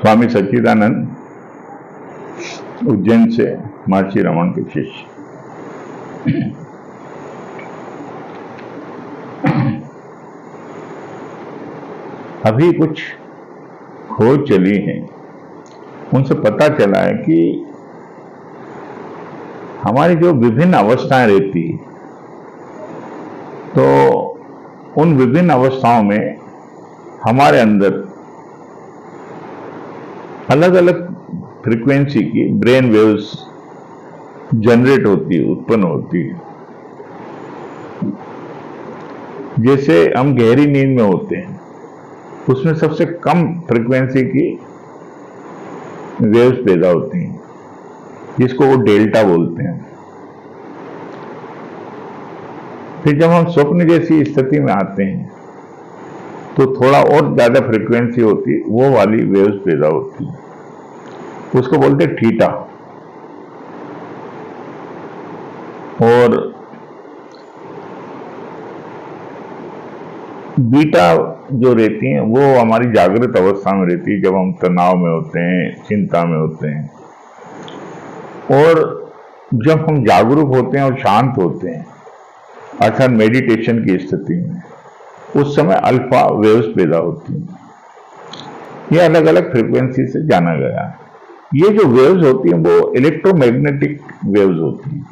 स्वामी सच्चिदानंद उज्जैन से महर्षि रमन के शिष्य। अभी कुछ खोज चली है, उनसे पता चला है कि हमारी जो विभिन्न अवस्थाएं रहती है, तो उन विभिन्न अवस्थाओं में हमारे अंदर अलग अलग फ्रीक्वेंसी की ब्रेन वेव्स जनरेट होती है, उत्पन्न होती है। जैसे हम गहरी नींद में होते हैं, उसमें सबसे कम फ्रीक्वेंसी की वेव्स पैदा होती हैं, जिसको वो डेल्टा बोलते हैं। फिर जब हम स्वप्न जैसी स्थिति में आते हैं, तो थोड़ा और ज्यादा फ्रीक्वेंसी होती है, वो वाली वेव्स पैदा होती है, उसको बोलते हैं थीटा। और बीटा जो रहती हैं वो हमारी जागृत अवस्था में रहती है, जब हम तनाव में होते हैं, चिंता में होते हैं। और जब हम जागरूक होते हैं और शांत होते हैं, अर्थात मेडिटेशन की स्थिति में, उस समय अल्फा वेव्स पैदा होती हैं। ये अलग अलग फ्रीक्वेंसी से जाना गया है। ये जो वेव्स होती हैं वो इलेक्ट्रोमैग्नेटिक वेव्स होती हैं।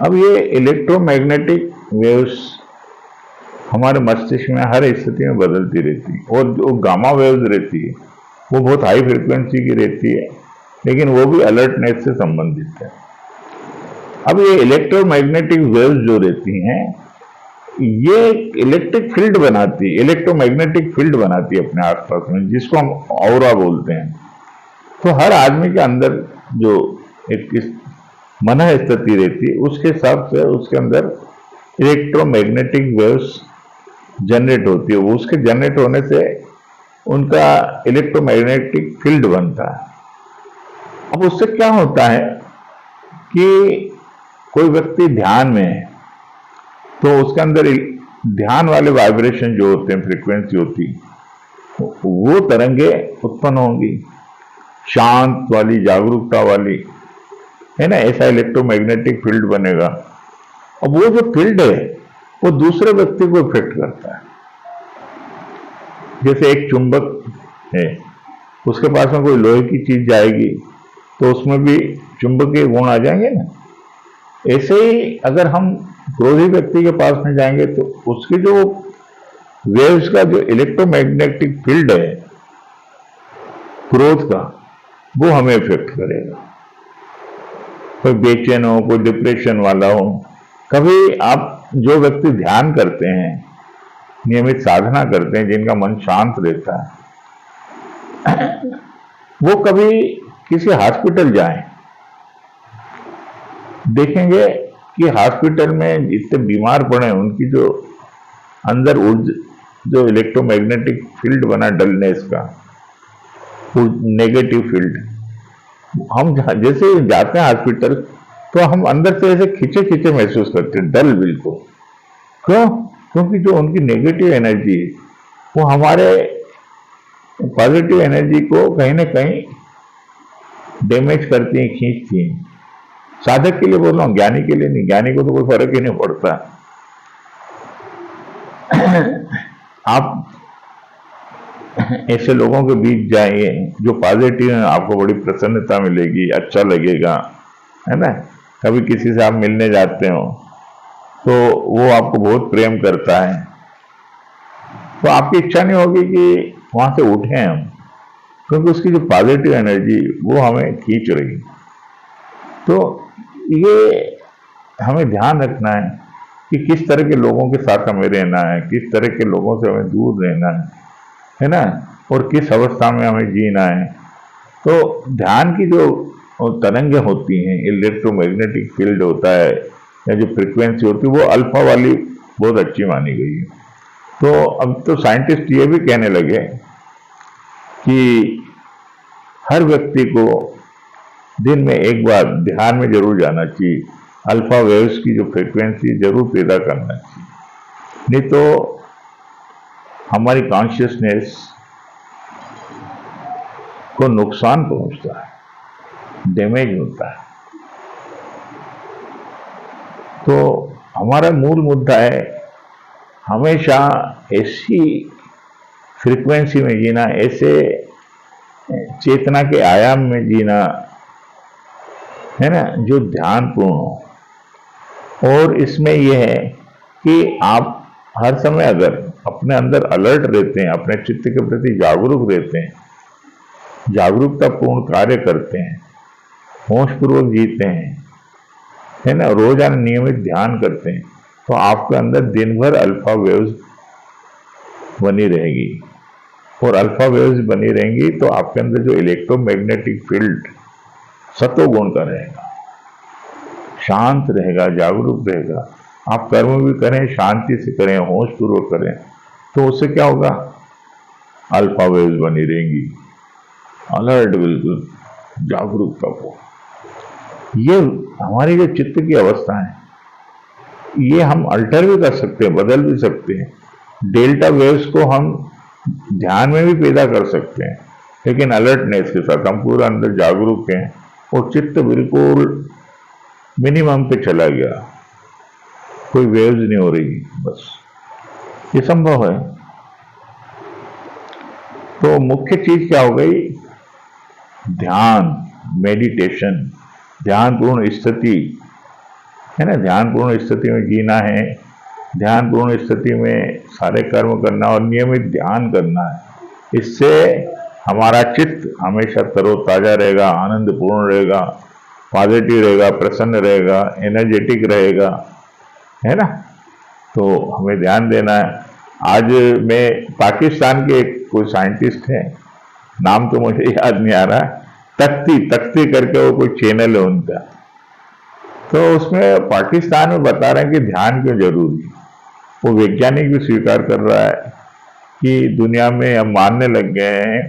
अब ये इलेक्ट्रोमैग्नेटिक वेव्स हमारे मस्तिष्क में हर स्थिति में बदलती रहती है। और जो गामा वेव्स रहती है वो बहुत हाई फ्रीक्वेंसी की रहती है, लेकिन वो भी अलर्टनेस से संबंधित है। अब ये इलेक्ट्रोमैग्नेटिक वेव्स जो रहती हैं, ये इलेक्ट्रिक फील्ड बनाती है, इलेक्ट्रोमैग्नेटिक फील्ड बनाती है अपने आसपास में, जिसको हम ऑरा बोलते हैं। तो हर आदमी के अंदर जो एक मन स्थिति रहती है, उसके हिसाब से उसके अंदर इलेक्ट्रोमैग्नेटिक वेव्स जनरेट होती है। वो उसके जनरेट होने से उनका इलेक्ट्रोमैग्नेटिक फील्ड बनता है। अब उससे क्या होता है कि कोई व्यक्ति ध्यान में है, तो उसके अंदर ध्यान वाले वाइब्रेशन जो होते हैं, फ्रीक्वेंसी होती, वो तरंगे उत्पन्न होंगी, शांत वाली, जागरूकता वाली, है ना। ऐसा इलेक्ट्रोमैग्नेटिक फील्ड बनेगा। अब वो जो फील्ड है वो दूसरे व्यक्ति को इफेक्ट करता है। जैसे एक चुंबक है, उसके पास में कोई लोहे की चीज जाएगी तो उसमें भी चुंबकीय गुण आ जाएंगे ना। ऐसे ही अगर हम क्रोधी व्यक्ति के पास में जाएंगे तो उसकी जो वेव्स का जो इलेक्ट्रोमैग्नेटिक फील्ड है क्रोध का, वो हमें इफेक्ट करेगा। कोई बेचैन हो, कोई डिप्रेशन वाला हो, कभी आप जो व्यक्ति ध्यान करते हैं, नियमित साधना करते हैं, जिनका मन शांत रहता है, वो कभी किसी हॉस्पिटल जाएं, देखेंगे कि हॉस्पिटल में जितने बीमार पड़े, उनकी जो अंदर जो इलेक्ट्रोमैग्नेटिक फील्ड बना डलनेस का, वो नेगेटिव फील्ड, हम जैसे जाते हैं हॉस्पिटल तो हम अंदर से ऐसे खिंचे खिंचे महसूस करते हैं, डल बिल्कुल। क्यों? क्योंकि जो उनकी नेगेटिव एनर्जी है वो हमारे पॉजिटिव एनर्जी को कहीं ना कहीं डैमेज करती है, खींचती है। साधक के लिए बोल रहा हूं, ज्ञानी के लिए नहीं। ज्ञानी को तो कोई फर्क ही नहीं पड़ता। आप ऐसे लोगों के बीच जाइए जो पॉजिटिव है, आपको बड़ी प्रसन्नता मिलेगी, अच्छा लगेगा, है ना। कभी किसी से आप मिलने जाते हो तो वो आपको बहुत प्रेम करता है, तो आपकी इच्छा नहीं होगी कि वहां से उठे हम, क्योंकि उसकी जो पॉजिटिव एनर्जी वो हमें खींच रही। तो ये हमें ध्यान रखना है कि किस तरह के लोगों के साथ हमें रहना है, किस तरह के लोगों से हमें दूर रहना है ना, और किस अवस्था में हमें जीना है। तो ध्यान की जो तरंगें होती हैं, इलेक्ट्रोमैग्नेटिक फील्ड होता है या जो फ्रीक्वेंसी होती है, वो अल्फा वाली बहुत अच्छी मानी गई है। तो अब तो साइंटिस्ट ये भी कहने लगे कि हर व्यक्ति को दिन में एक बार ध्यान में जरूर जाना चाहिए, अल्फा वेव्स की जो फ्रीक्वेंसी जरूर पैदा करना चाहिए। नहीं तो हमारी कॉन्शियसनेस को नुकसान पहुंचता है, डैमेज होता है। तो हमारा मूल मुद्दा है हमेशा ऐसी फ्रीक्वेंसी में जीना, ऐसे चेतना के आयाम में जीना, है ना, जो ध्यानपूर्ण हो। और इसमें यह है कि आप हर समय अगर अपने अंदर अलर्ट रहते हैं, अपने चित्त के प्रति जागरूक रहते हैं, जागरूकतापूर्ण कार्य करते हैं, होशपूर्वक जीते हैं, है ना, रोजाना नियमित ध्यान करते हैं, तो आपके अंदर दिन भर अल्फा वेव्स बनी रहेगी। और अल्फा वेव्स बनी रहेंगी तो आपके अंदर जो इलेक्ट्रोमैग्नेटिक फील्ड सतोगुण का रहेगा, शांत रहेगा, जागरूक रहेगा। आप कर्म भी करें, शांति से करें, होशपूर्वक करें, तो उससे क्या होगा, अल्फा वेव्स बनी रहेंगी, अलर्ट, बिल्कुल जागरूकता को। ये हमारी जो चित्त की अवस्था है, ये हम अल्टर भी कर सकते हैं, बदल भी सकते हैं। डेल्टा वेव्स को हम ध्यान में भी पैदा कर सकते हैं, लेकिन अलर्टनेस के साथ हम पूरा अंदर जागरूक हैं और चित्त बिल्कुल मिनिमम पे चला गया, कोई वेव्स नहीं हो रही, बस ये संभव है। तो मुख्य चीज क्या हो गई, ध्यान, मेडिटेशन, ध्यानपूर्ण स्थिति, है ना, ध्यानपूर्ण स्थिति में जीना है, ध्यानपूर्ण स्थिति में सारे कर्म करना और नियमित ध्यान करना है। इससे हमारा चित्त हमेशा तरोताजा रहेगा, आनंदपूर्ण रहेगा, पॉजिटिव रहेगा, प्रसन्न रहेगा, एनर्जेटिक रहेगा, है ना। तो हमें ध्यान देना है। आज मैं पाकिस्तान के कोई साइंटिस्ट हैं, नाम तो मुझे याद नहीं आ रहा, तख्ती करके वो कोई चैनल है उनका, तो उसमें पाकिस्तान में बता रहे हैं कि ध्यान क्यों जरूरी है। वो वैज्ञानिक भी स्वीकार कर रहा है कि दुनिया में हम मानने लग गए हैं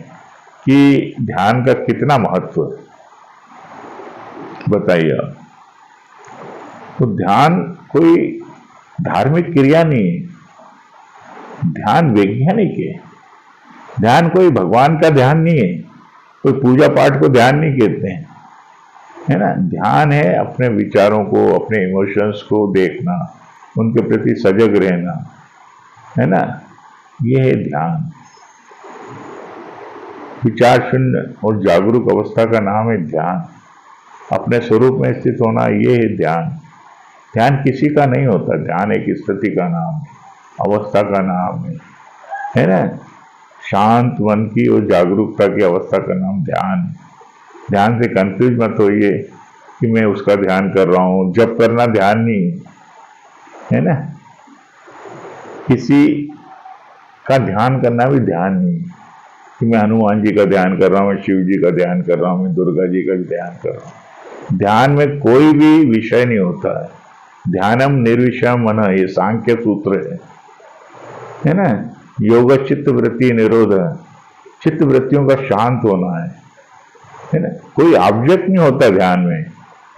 कि ध्यान का कितना महत्व है, बताइए आप। तो ध्यान कोई धार्मिक क्रिया नहीं है, ध्यान वैज्ञानिक है। ध्यान कोई भगवान का ध्यान नहीं है, कोई पूजा पाठ को ध्यान नहीं कहते हैं, है ना। ध्यान है अपने विचारों को, अपने इमोशंस को देखना, उनके प्रति सजग रहना, है ना, ये है ध्यान। विचार शून्य और जागरूक अवस्था का नाम है ध्यान। अपने स्वरूप में स्थित होना, ये है ध्यान। ध्यान किसी का नहीं होता, ध्यान एक स्थिति का नाम है, अवस्था का नाम है ना। शांत मन की और जागरूकता की अवस्था का नाम ध्यान है। ध्यान से कंफ्यूज मत होइए कि मैं उसका ध्यान कर रहा हूं। जप करना ध्यान नहीं है ना, किसी का ध्यान करना भी ध्यान नहीं है कि मैं हनुमान जी का ध्यान कर रहा हूं, मैं शिव जी का ध्यान कर रहा हूं, मैं दुर्गा जी का ध्यान कर रहा हूं। ध्यान में कोई भी विषय नहीं होता है। ध्यानम निर्विषयम मन, ये सांख्य सूत्र है ना। योग चित्त वृत्ति निरोध, चित्त वृत्तियों का शांत होना है ना। कोई ऑब्जेक्ट नहीं होता ध्यान में,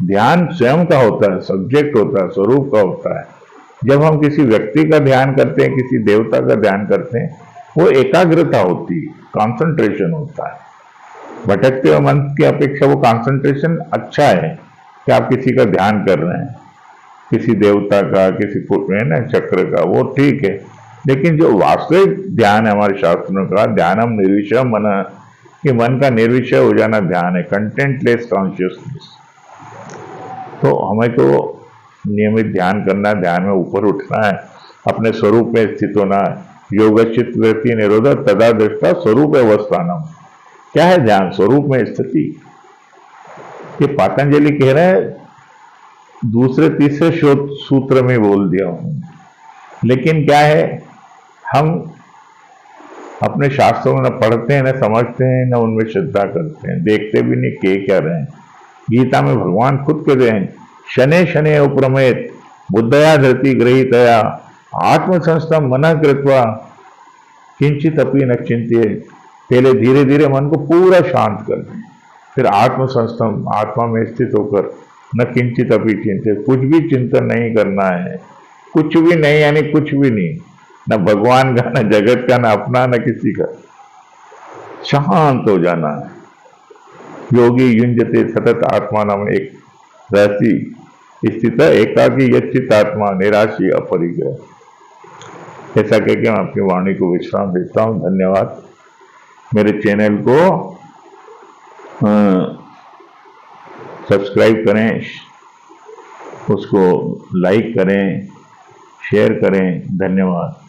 ध्यान स्वयं का होता है, सब्जेक्ट होता है, स्वरूप का होता है। जब हम किसी व्यक्ति का ध्यान करते हैं, किसी देवता का ध्यान करते हैं, वो एकाग्रता होती है, कॉन्सेंट्रेशन होता है। भटकते हुए मन की अपेक्षा वो कॉन्सेंट्रेशन अच्छा है कि आप किसी का ध्यान कर रहे हैं, किसी देवता का, किसी चक्र का, वो ठीक है। लेकिन जो वास्तविक ध्यान है हमारे शास्त्रों का, ध्यानम निर्विषय मन, कि मन का निर्विषय हो जाना ध्यान है, कंटेंटलेस कॉन्शियसनेस। तो हमें तो नियमित ध्यान करना है, ध्यान में ऊपर उठना है, अपने स्वरूप में स्थित होना है। योग चित्त वृत्ति निरोध तदा दृष्टा स्वरूप अवस्थानम। क्या है ध्यान? स्वरूप में स्थिति। ये पतंजलि कह रहे हैं, दूसरे तीसरे सूत्र में बोल दिया हूं। लेकिन क्या है, हम अपने शास्त्रों में न पढ़ते हैं, न समझते हैं, न उनमें श्रद्धा करते हैं, देखते भी नहीं के क्या रहे हैं। गीता में भगवान खुद कहते हैं, शने शने उपरमेत बुद्धया धरती ग्रहीतया आत्मसंस्थम मन कृत्वा किंचित अपनी न चिंतिए। पहले धीरे धीरे मन को पूरा शांत कर दें, फिर आत्मसंस्थम, आत्मा में स्थित होकर न किंचित अपनी चिंतित, कुछ भी चिंतन नहीं करना है। कुछ भी नहीं यानी कुछ भी नहीं, न भगवान का, न जगत का, न अपना, न किसी का। शांत हो जाना है। योगी युंजते सतत आत्मा नाम एक रहती स्थित एकाकी यच्चित आत्मा निराशी अपरिग्रह। ऐसा कह के मैं अपनी वाणी को विश्राम देता हूँ। धन्यवाद। मेरे चैनल को सब्सक्राइब करें, उसको लाइक करें, शेयर करें। धन्यवाद।